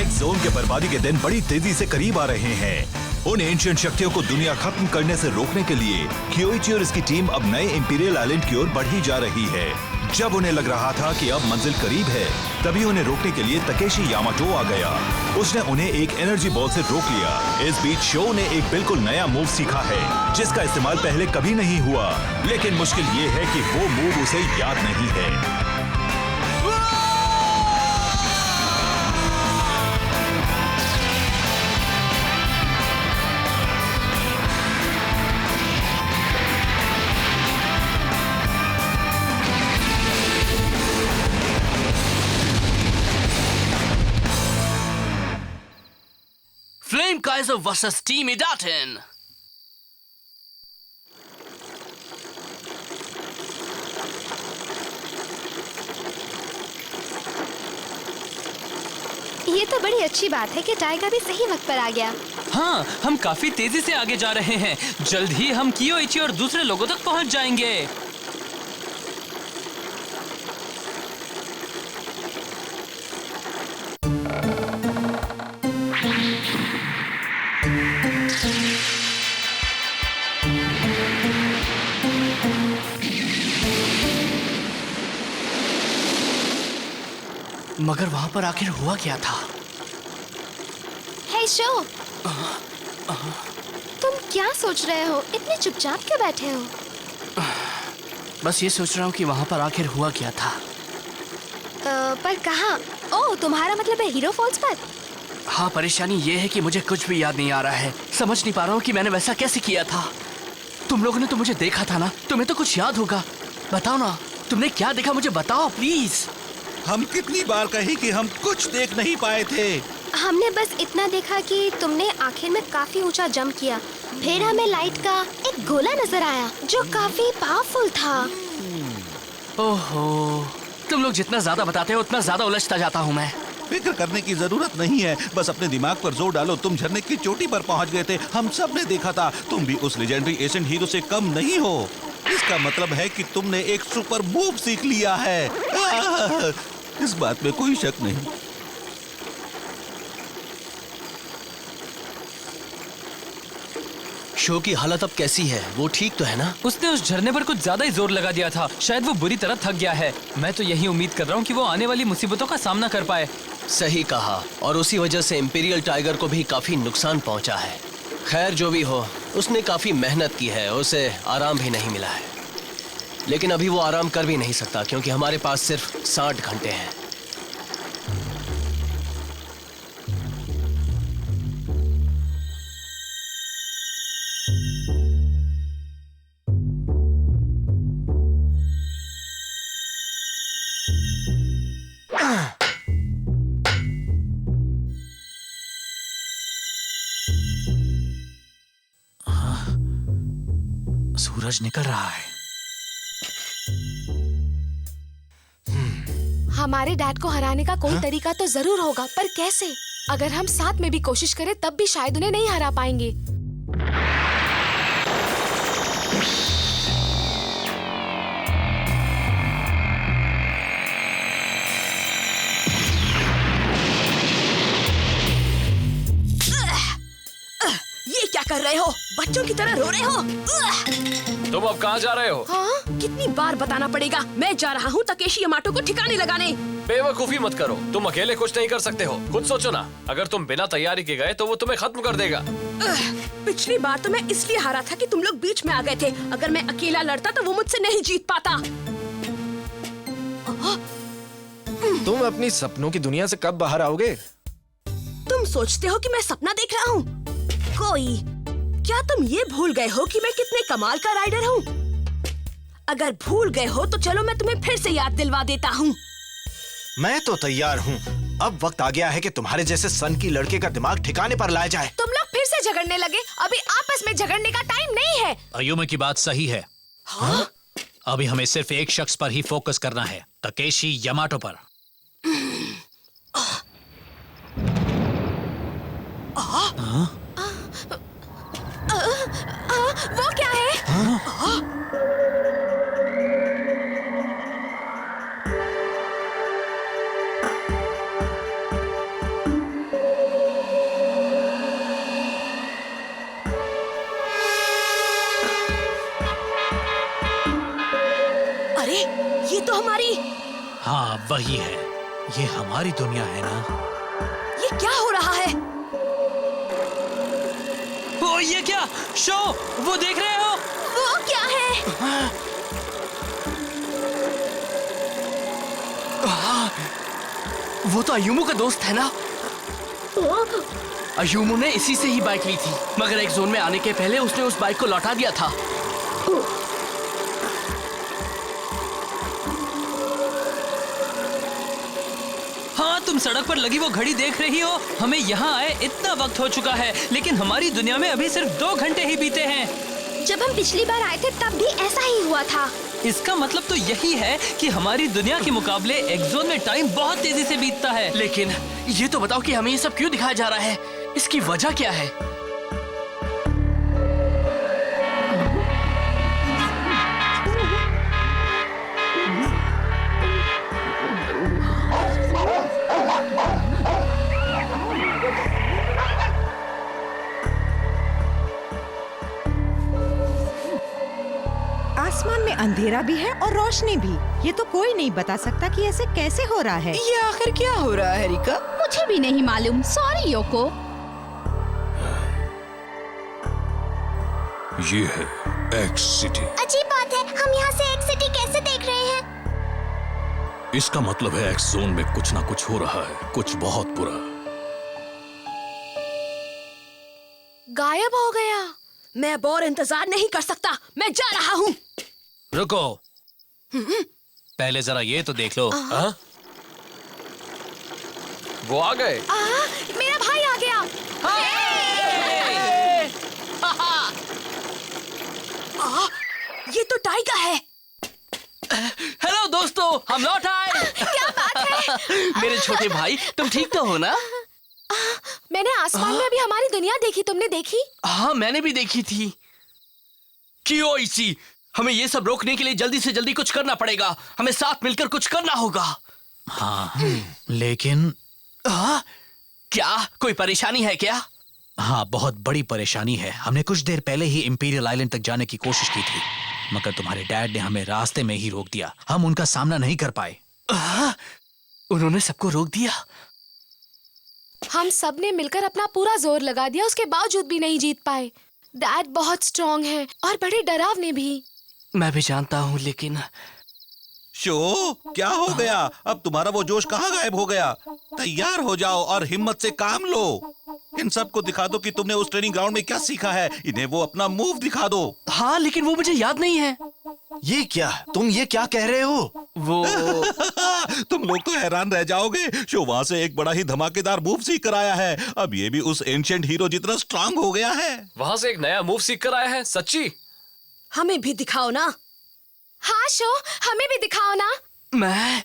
X zone के बर्बादी के दिन बड़ी तेजी से करीब आ रहे हैं। उन एंशिएंट शक्तियों को दुनिया खत्म करने से रोकने के लिए क्योइची और इसकी टीम अब नए इंपीरियल आइलैंड की ओर बढ़ी जा रही है। जब उन्हें लग रहा था कि अब मंजिल करीब है, तभी उन्हें रोकने के लिए तकेशी यामाटो आ गया। उसने उन्हें एक एनर्जी बॉल से रोक लिया। इस बीच शो ने एक बिल्कुल नया मूव सीखा है, जिसका इस्तेमाल पहले कभी नहीं हुआ। लेकिन मुश्किल ये है कि वो मूव उसे याद नहीं है। Flame Kaiser vs Team Idaten. ये तो बड़ी अच्छी बात है कि टाइगर भी सही वक्त पर आ गया। हाँ, हम काफी तेजी से आगे जा रहे हैं। जल्द ही हम कियोइची और दूसरे लोगों तक पहुंच जाएंगे। मगर वहां पर आखिर हुआ क्या था? हे शो, तुम क्या सोच रहे हो? इतने चुपचाप क्यों बैठे हो? बस ये सोच रहा हूँ कि वहां पर आखिर हुआ क्या था। पर कहाँ? ओह, तुम्हारा मतलब है हीरो फॉल्स पर? हाँ, परेशानी ये है कि मुझे कुछ भी याद नहीं आ रहा है। समझ नहीं पा रहा हूँ कि मैंने वैसा कैसे किया था। तुम लोगों ने तो मुझे देखा था ना, तुम्हें तो कुछ याद होगा। बताओ ना, तुमने क्या देखा, मुझे बताओ प्लीज। हम कितनी बार कही कि हम कुछ देख नहीं पाए थे। हमने बस इतना देखा कि तुमने आखिर में काफी ऊंचा जंप किया। फिर हमें लाइट का एक गोला नजर आया जो काफी पावरफुल था। ओहो, तुम लोग जितना ज्यादा बताते हो उतना ज्यादा उलझता जाता हूँ मैं। फिक्र करने की जरूरत नहीं है, बस अपने दिमाग पर जोर डालो। तुम झरने की चोटी पर पहुंच गए थे, हम सब ने देखा था। तुम भी उस लेजेंडरी एशियन हीरो से कम नहीं हो। इसका मतलब है कि तुमने एक सुपर मूव सीख लिया है। इस बात में कोई शक नहीं। शो की हालत अब कैसी है? वो ठीक तो है ना? उसने उस झरने पर कुछ ज्यादा ही जोर लगा दिया था। शायद वो बुरी तरह थक गया है। मैं तो यही उम्मीद कर रहा हूँ कि वो आने वाली मुसीबतों का सामना कर पाए। सही कहा, और उसी वजह से इंपीरियल टाइगर को भी काफी नुकसान पहुंचा है। खैर, जो भी हो, उसने काफी मेहनत की है, उसे आराम भी नहीं मिला है। लेकिन अभी वो आराम कर भी नहीं सकता क्योंकि हमारे पास सिर्फ 60 घंटे हैं। सूरज निकल रहा है। हमारे डैड को हराने का कोई तरीका तो जरूर होगा, पर कैसे? अगर हम साथ में भी कोशिश करें तब भी शायद उन्हें नहीं हरा पाएंगे। ये क्या कर रहे हो? बच्चों की तरह रो रहे हो? तुम अब कहाँ जा रहे हो? हाँ? कितनी बार बताना पड़ेगा? मैं जा रहा हूँ तकेशी यामाटो को ठिकाने लगाने। बेवकूफी मत करो, तुम अकेले कुछ नहीं कर सकते हो। खुद सोचो ना, अगर तुम बिना तैयारी के गए तो वो तुम्हें खत्म कर देगा। पिछली बार तो मैं इसलिए हारा था कि तुम लोग बीच में आ गए थे। अगर मैं अकेला लड़ता तो वो मुझसे नहीं जीत पाता। तुम अपनी सपनों की दुनिया से कब बाहर आओगे? तुम सोचते हो कि मैं सपना देख रहा हूँ? क्या तुम ये भूल गए हो कि मैं कितने कमाल का राइडर हूँ? अगर भूल गए हो तो चलो मैं तुम्हें फिर से याद दिलवा देता हूँ। मैं तो तैयार हूँ। अब वक्त आ गया है कि तुम्हारे जैसे सन की लड़के का दिमाग ठिकाने पर लाया जाए। तुम लोग फिर से झगड़ने लगे। अभी आपस में झगड़ने का टाइम नहीं है। अयुमे की बात सही है। हाँ? अभी हमें सिर्फ एक शख्स पर ही फोकस करना है, तकेशी यामाटो पर। वो क्या है? अरे ये तो हमारी, हाँ वही है, ये हमारी दुनिया है ना। ये क्या हो रहा है? ओ ये क्या शो, वो देख रहे हो? वो क्या है? वो तो अयूमू का दोस्त है ना। अयूमू ने इसी से ही बाइक ली थी, मगर एक जोन में आने के पहले उसने उस बाइक को लौटा दिया था। हाँ, तुम सड़क पर लगी वो घड़ी देख रही हो? हमें यहाँ आए इतना वक्त हो चुका है, लेकिन हमारी दुनिया में अभी सिर्फ 2 घंटे ही बीते हैं। जब हम पिछली बार आए थे तब भी ऐसा ही हुआ था। इसका मतलब तो यही है कि हमारी दुनिया के मुकाबले एक्सोन में टाइम बहुत तेजी से बीतता है। लेकिन ये तो बताओ कि हमें ये सब क्यों दिखाया जा रहा है? इसकी वजह क्या है? आसमान में अंधेरा भी है और रोशनी भी। ये तो कोई नहीं बता सकता कि ऐसे कैसे हो रहा है। ये आखिर क्या हो रहा है रिका? मुझे भी नहीं मालूम, सॉरी योको। ये है एक्स सिटी। अजीब बात है, हम यहाँ से एक्स सिटी कैसे देख रहे हैं? इसका मतलब है एक्स जोन में कुछ ना कुछ हो रहा है, कुछ बहुत बुरा। गायब हो गया। मैं अब और इंतजार नहीं कर सकता, मैं जा रहा हूँ। रुको, पहले जरा ये तो देख लो। हाँ? वो आ गए। मेरा भाई आ गया। ये तो टाइगर है। हेलो दोस्तों, हम लौट आए। क्या बात है? मेरे छोटे भाई, तुम ठीक तो हो ना? मैंने आसमान में अभी हमारी दुनिया देखी, तुमने देखी? हाँ, मैंने भी देखी थी। कियोइची, हमें ये सब रोकने के लिए जल्दी से जल्दी कुछ करना पड़ेगा। हमें साथ मिलकर कुछ करना होगा। हाँ, लेकिन क्या कोई परेशानी है क्या? हाँ, बहुत बड़ी परेशानी है। हमने कुछ देर पहले ही इंपीरियल आइलैंड तक जाने की कोशिश की थी, मगर तुम्हारे डैड ने हमें रास्ते में ही रोक दिया। हम उनका सामना नहीं कर पाए। उन्होंने सबको रोक दिया? हम सब ने मिलकर अपना पूरा जोर लगा दिया, उसके बावजूद भी नहीं जीत पाए। डैड बहुत स्ट्रॉन्ग है और बड़े डरावने भी। मैं भी जानता हूँ, लेकिन शो, क्या हो गया? अब तुम्हारा वो जोश कहाँ गायब हो गया? तैयार हो जाओ और हिम्मत से काम लो। इन सबको दिखा दो कि तुमने उस ट्रेनिंग ग्राउंड में क्या सीखा है। इन्हें वो अपना मूव दिखा दो। हाँ, लेकिन वो मुझे याद नहीं है। ये क्या? तुम ये क्या कह रहे हो? वो तुम लोग तो हैरान रह जाओगे। शो वहाँ से एक बड़ा ही धमाकेदार मूव सीख कर आया है। अब ये भी उस एंशिएंट हीरो जितना स्ट्रांग हो गया है। वहाँ से एक नया मूव सीख कर आया है? सच्ची? हमें भी दिखाओ ना। हाँ शो, हमें भी दिखाओ ना। मैं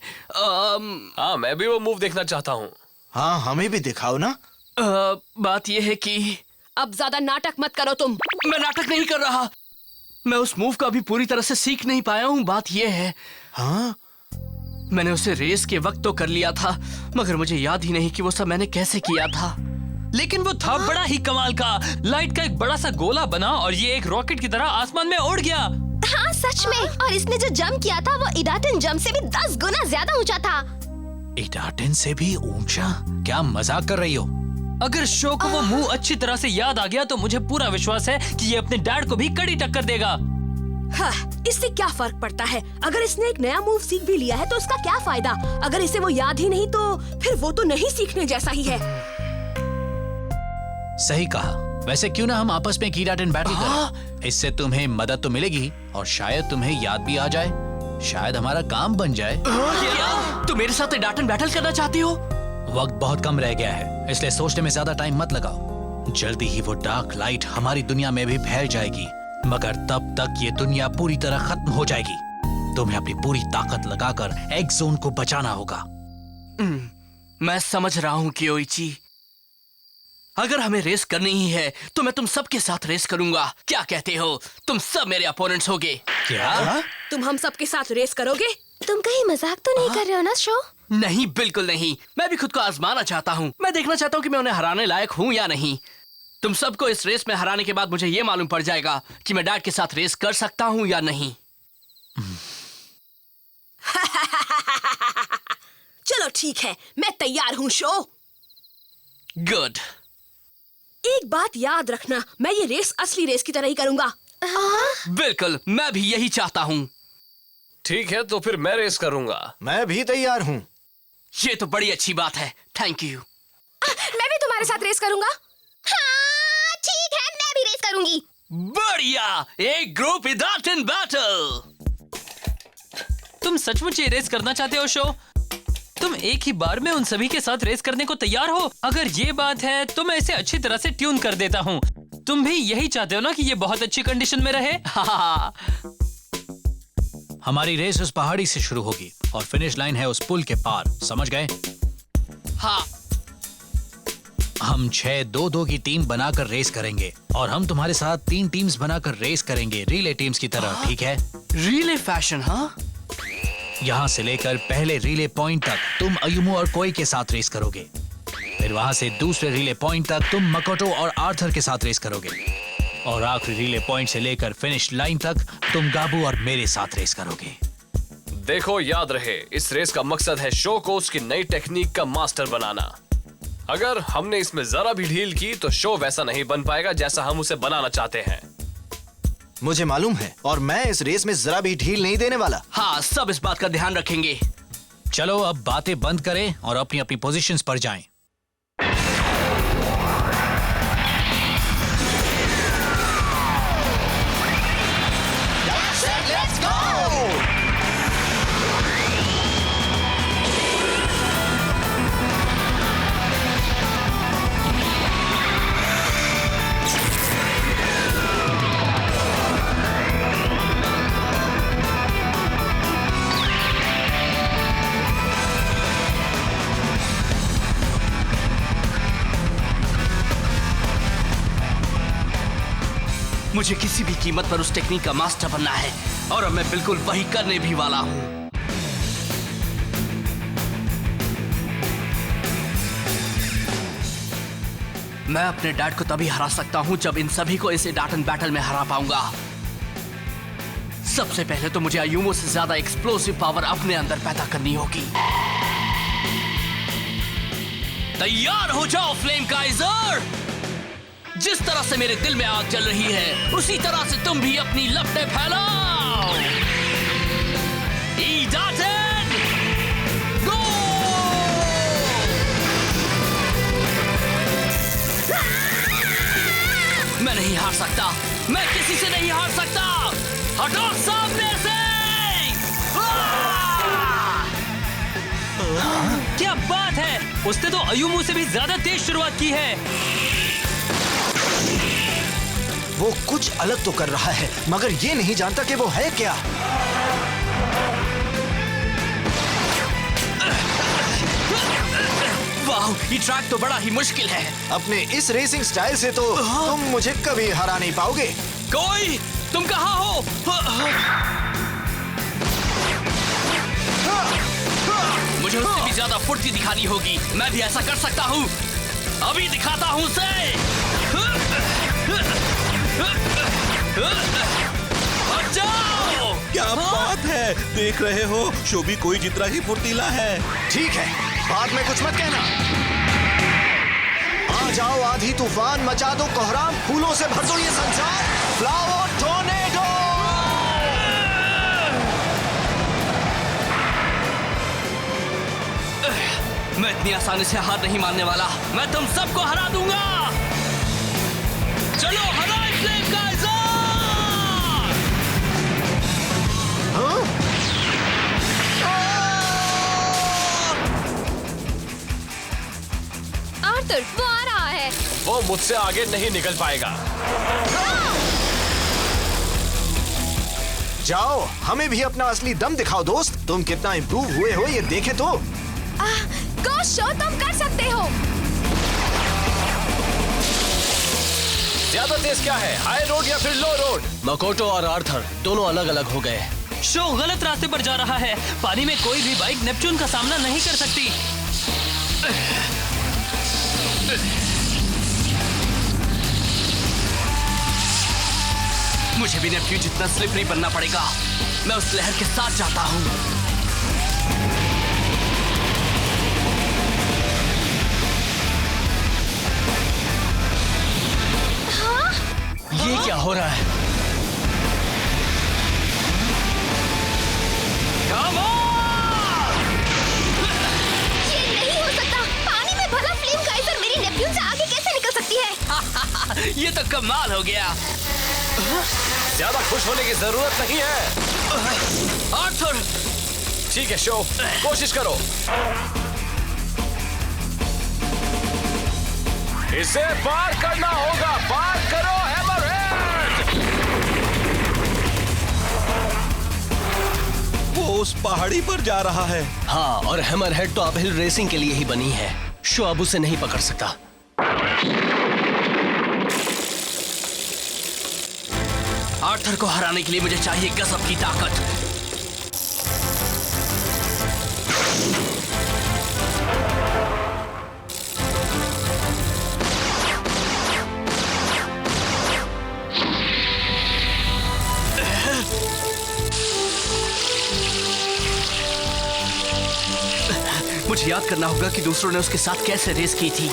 हाँ, मैं भी वो मूव देखना चाहता हूँ। हाँ, हमें भी दिखाओ ना। बात यह है कि अब ज्यादा नाटक मत करो तुम। मैं नाटक नहीं कर रहा। मैं उस मूव का अभी पूरी तरह से सीख नहीं पाया हूँ। बात यह है, हाँ? मैंने उसे रेस के वक्त तो कर लिया था, मगर मुझे याद ही नहीं कि वो सब मैंने कैसे किया था। लेकिन वो था बड़ा ही कमाल का। लाइट का एक बड़ा सा गोला बना और ये एक रॉकेट की तरह आसमान में उड़ गया। हाँ सच में। और इसने जो जंप किया था वो इडाटन जंप से भी 10 गुना ज्यादा ऊंचा था। इडाटन से भी ऊंचा? क्या मजाक कर रही हो? अगर शो को वो मुंह अच्छी तरह से याद आ गया तो मुझे पूरा विश्वास है कि ये अपने डैड को भी कड़ी टक्कर देगा। हाँ, इससे क्या फर्क पड़ता है? अगर इसने एक नया मूव सीख भी लिया है तो उसका क्या फायदा? अगर इसे वो याद ही नहीं तो फिर वो तो नहीं सीखने जैसा ही है। सही कहा। वैसे क्यों ना हम आपस में कीडाटन बैटल करें? इससे तुम्हें मदद तो मिलेगी और शायद तुम्हें याद भी आ जाए। शायद हमारा काम बन जाए। क्या तुम मेरे साथ इडाटन बैटल करना चाहती हो? वक्त बहुत कम रह गया है, इसलिए सोचने में ज्यादा टाइम मत लगाओ। जल्दी ही वो डार्क लाइट हमारी दुनिया में भी फैल जाएगी, मगर तब तक ये दुनिया पूरी तरह खत्म हो जाएगी। तुम्हें अपनी पूरी ताकत लगाकर एक्स जोन को बचाना होगा। मैं समझ रहा हूँ कियोइची। अगर हमें रेस करनी ही है तो मैं तुम सबके साथ रेस करूंगा। क्या कहते हो? तुम सब मेरे अपोनेंट्स होगे। क्या? तुम हम सबके साथ रेस करोगे? तुम कहीं मजाक तो नहीं कर रहे हो ना शो? नहीं, बिल्कुल नहीं। मैं भी खुद को आजमाना चाहता हूँ। मैं देखना चाहता हूँ कि मैं उन्हें हराने लायक हूँ या नहीं। तुम सबको इस रेस में हराने के बाद मुझे ये मालूम पड़ जाएगा कि मैं डैड के साथ रेस कर सकता हूँ या नहीं। ठीक है, मैं तैयार हूँ शो। गुड। एक बात याद रखना, मैं ये रेस असली रेस की तरह ही करूँगा। बिल्कुल, मैं भी यही चाहता हूँ। ठीक है, तो फिर मैं रेस करूंगा। मैं भी तैयार हूँ। ये तो बड़ी अच्छी बात है, थैंक यू। मैं भी तुम्हारे साथ रेस करूंगा। हाँ, ठीक है, मैं भी रेस करूंगी। बढ़िया, एक ग्रुप विदाउट इन बैटल। तुम सचमुच ये रेस करना चाहते हो शो? तुम एक ही बार में उन सभी के साथ रेस करने को तैयार हो? अगर ये बात है तो मैं इसे अच्छी तरह से ट्यून कर देता हूँ। तुम भी यही चाहते हो ना कि ये बहुत अच्छी कंडीशन में रहे? हाँ। हमारी रेस उस पहाड़ी से शुरू होगी और फिनिश लाइन है उस पुल के पार, समझ गए? हाँ। हम 6-2-2 की टीम बनाकर रेस करेंगे और हम तुम्हारे साथ 3 टीम्स बनाकर रेस करेंगे, रिले टीम्स की तरह, ठीक है? रिले फैशन, हाँ? यहाँ से लेकर पहले रिले पॉइंट तक तुम अयुमो और कोई के साथ रेस करोगे। फिर वहाँ से दूसरे रिले पॉइंट तक तुम मकोटो और आर्थर के साथ रेस करोगे। और आखिरी रिले पॉइंट से लेकर फिनिश लाइन तक तुम गाबू और मेरे साथ रेस करोगे। देखो, याद रहे, इस रेस का मकसद है शो को उसकी नई टेक्निक का मास्टर बनाना। अगर हमने इसमें जरा भी ढील की तो शो वैसा नहीं बन पाएगा जैसा हम उसे बनाना चाहते हैं। मुझे मालूम है, और मैं इस रेस में जरा भी ढील नहीं देने वाला। हाँ, सब इस बात का ध्यान रखेंगे। चलो अब बातें बंद करें और अपनी अपनी पोजीशंस पर जाएं। Let's go! मुझे किसी भी कीमत पर उस टेक्निक का मास्टर बनना है और अब मैं बिल्कुल वही करने भी वाला हूँ। मैं अपने डैड को तभी हरा सकता हूँ जब इन सभी को इसे डाटन बैटल में हरा पाऊंगा। सबसे पहले तो मुझे अयुमो से ज्यादा एक्सप्लोसिव पावर अपने अंदर पैदा करनी होगी। तैयार हो जाओ फ्लेम काइजर। जिस तरह से मेरे दिल में आग जल रही है उसी तरह से तुम भी अपनी लपटें फैलाओ। डाटन, गो! मैं नहीं हार सकता, मैं किसी से नहीं हार सकता। हटो सामने से! क्या बात है, उसने तो अयुमो से भी ज्यादा तेज शुरुआत की है। वो कुछ अलग तो कर रहा है, मगर ये नहीं जानता कि वो है क्या। वाह, ये ट्रैक तो बड़ा ही मुश्किल है। अपने इस रेसिंग स्टाइल से तो तुम मुझे कभी हरा नहीं पाओगे। कोई, तुम कहाँ हो? मुझे उससे भी ज्यादा फुर्ती दिखानी होगी। मैं भी ऐसा कर सकता हूँ। अभी दिखाता हूँ उसे। क्या बात है, देख रहे हो, शो भी कोई जितना ही फुर्तीला है। ठीक है, बाद में कुछ मत कहना। आ जाओ आधी तूफान, मचा दो कोहराम, फूलों से भर दो ये संसार। Flower tornado! मैं इतनी आसानी से हार नहीं मानने वाला। मैं तुम सबको हरा दूंगा। चलो हराए फ्लेम काइजर! आर्थर, वो आ रहा है। वो मुझसे आगे नहीं निकल पाएगा। जाओ, हमें भी अपना असली दम दिखाओ दोस्त। तुम कितना इम्प्रूव हुए हो ये देखे तो। गो शो, तुम कर सकते हो। ज्यादा तेज क्या है, हाई रोड या फिर लो रोड? मकोटो और आर्थर दोनों अलग अलग हो गए। शो गलत रास्ते पर जा रहा है। पानी में कोई भी बाइक नेपच्यून का सामना नहीं कर सकती। मुझे भी नेपच्यून जितना स्लिपरी बनना पड़ेगा। मैं उस लहर के साथ जाता हूँ। ये क्या हो रहा है? ये नहीं हो सकता। पानी में भला फ्लेम काइजर मेरी नेपच्यून से आगे कैसे निकल सकती है? ये तो कमाल हो गया। ज्यादा खुश होने की जरूरत नहीं है। आर्थर! ठीक है शो, कोशिश करो। इसे पार करना होगा। पार करो हैमरहेड। वो उस पहाड़ी पर जा रहा है। हाँ, और हैमरहेड तो अपहिल रेसिंग के लिए ही बनी है। शो अब उसे नहीं पकड़ सकता। आर्थर को हराने के लिए मुझे चाहिए गजब की ताकत। मुझे याद करना होगा कि दूसरों ने उसके साथ कैसे रेस की थी।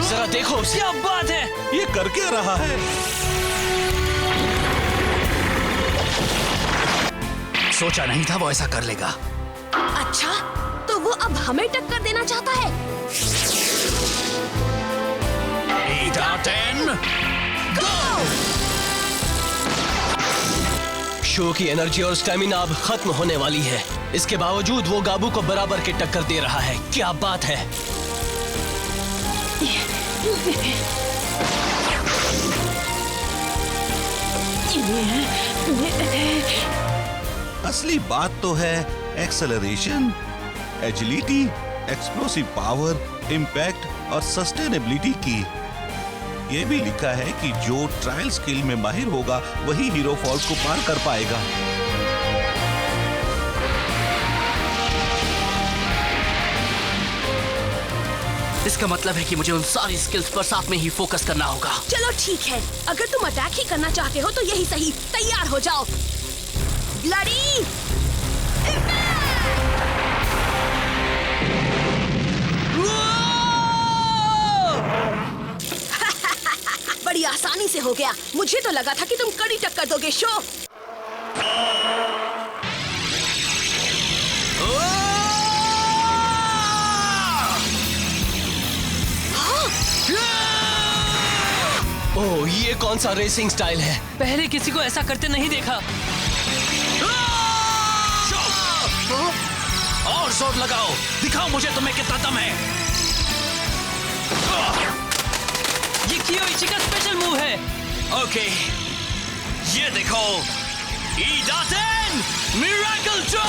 जरा देखो उसे। क्या बात है! ये कर क्या रहा है? सोचा नहीं था वो ऐसा कर लेगा। अच्छा, तो वो अब हमें टक्कर देना चाहता है। शो की एनर्जी और स्टैमिना अब खत्म होने वाली है। इसके बावजूद वो गाबू को बराबर की टक्कर दे रहा है। क्या बात है! असली बात तो है acceleration, agility, explosive power, impact और सस्टेनेबिलिटी की। ये भी लिखा है कि जो ट्रायल स्किल में माहिर होगा वही हीरो फॉल्स को पार कर पाएगा। इसका मतलब है कि मुझे उन सारी स्किल्स पर साथ में ही फोकस करना होगा। चलो ठीक है, अगर तुम अटैक ही करना चाहते हो तो यही सही। तैयार हो जाओ। ब्लडी बड़ी आसानी से हो गया। मुझे तो लगा था कि तुम कड़ी टक्कर दोगे शो। ओह, ये कौन सा रेसिंग स्टाइल है? पहले किसी को ऐसा करते नहीं देखा। और जोर लगाओ, दिखाओ मुझे तुम्हें कितना दम है। ये कियोइची का स्पेशल मूव है। ओके, ये देखो, ईडाटेन मिरेकल ड्रॉप!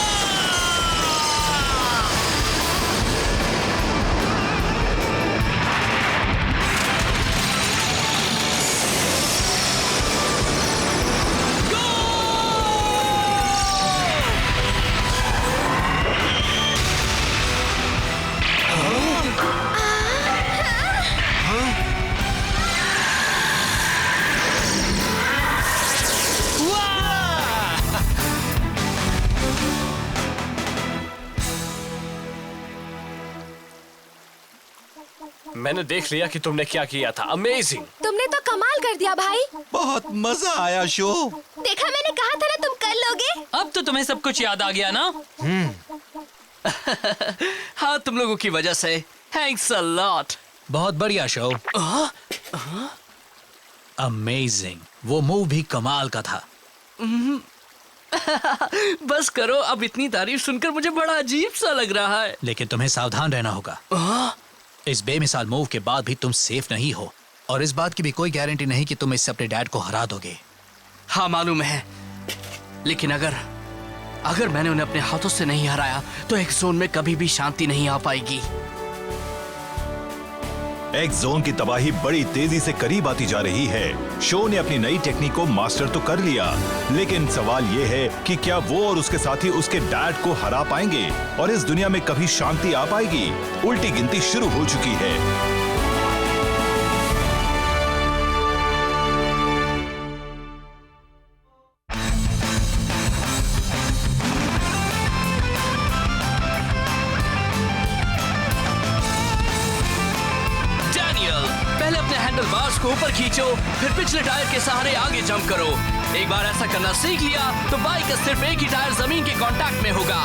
मैंने देख लिया कि तुमने क्या किया था। अमेजिंग! तुमने तो कमाल कर दिया भाई। बहुत मजा आया शो। देखा, मैंने कहा था ना तुम कर लोगे। अब तो तुम्हें सब कुछ याद आ गया ना? हाँ, तुम लोगों की वजह से। Thanks a lot. बहुत बढ़िया शो। अमेजिंग। वो मूव भी कमाल का था। बस करो, अब इतनी तारीफ सुनकर मुझे बड़ा अजीब सा लग रहा है। लेकिन तुम्हें सावधान रहना होगा। इस बेमिसाल मूव के बाद भी तुम सेफ नहीं हो, और इस बात की भी कोई गारंटी नहीं कि तुम इससे अपने डैड को हरा दोगे। हाँ, मालूम है, लेकिन अगर मैंने उन्हें अपने हाथों से नहीं हराया तो एक जोन में कभी भी शांति नहीं आ पाएगी। एक्स जोन की तबाही बड़ी तेजी से करीब आती जा रही है। शो ने अपनी नई टेक्निक को मास्टर तो कर लिया, लेकिन सवाल ये है कि क्या वो और उसके साथी उसके डैड को हरा पाएंगे और इस दुनिया में कभी शांति आ पाएगी? उल्टी गिनती शुरू हो चुकी है। लीवर खींचो, फिर पिछले टायर के सहारे आगे जंप करो। एक बार ऐसा करना सीख लिया तो बाइक का सिर्फ एक ही टायर जमीन के कांटेक्ट में होगा।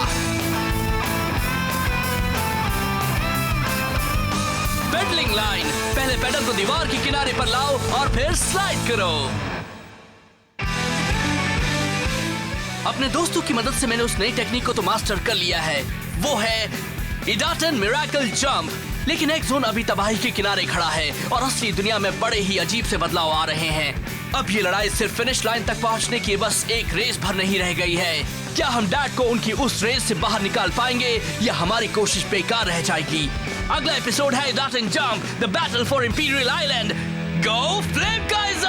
पेडलिंग लाइन, पहले पेडल को दीवार के किनारे पर लाओ और फिर स्लाइड करो। अपने दोस्तों की मदद से मैंने उस नई टेक्निक को तो मास्टर कर लिया है, वो है इडाटन मिरेकल जंप। लेकिन एक जोन अभी तबाही के किनारे खड़ा है और असली दुनिया में बड़े ही अजीब से बदलाव आ रहे हैं। अब ये लड़ाई सिर्फ फिनिश लाइन तक पहुंचने की बस एक रेस भर नहीं रह गई है। क्या हम डैड को उनकी उस रेस से बाहर निकाल पाएंगे या हमारी कोशिश बेकार रह जाएगी? अगला एपिसोड है Idaten Jump, the battle for imperial island. Go flip guys!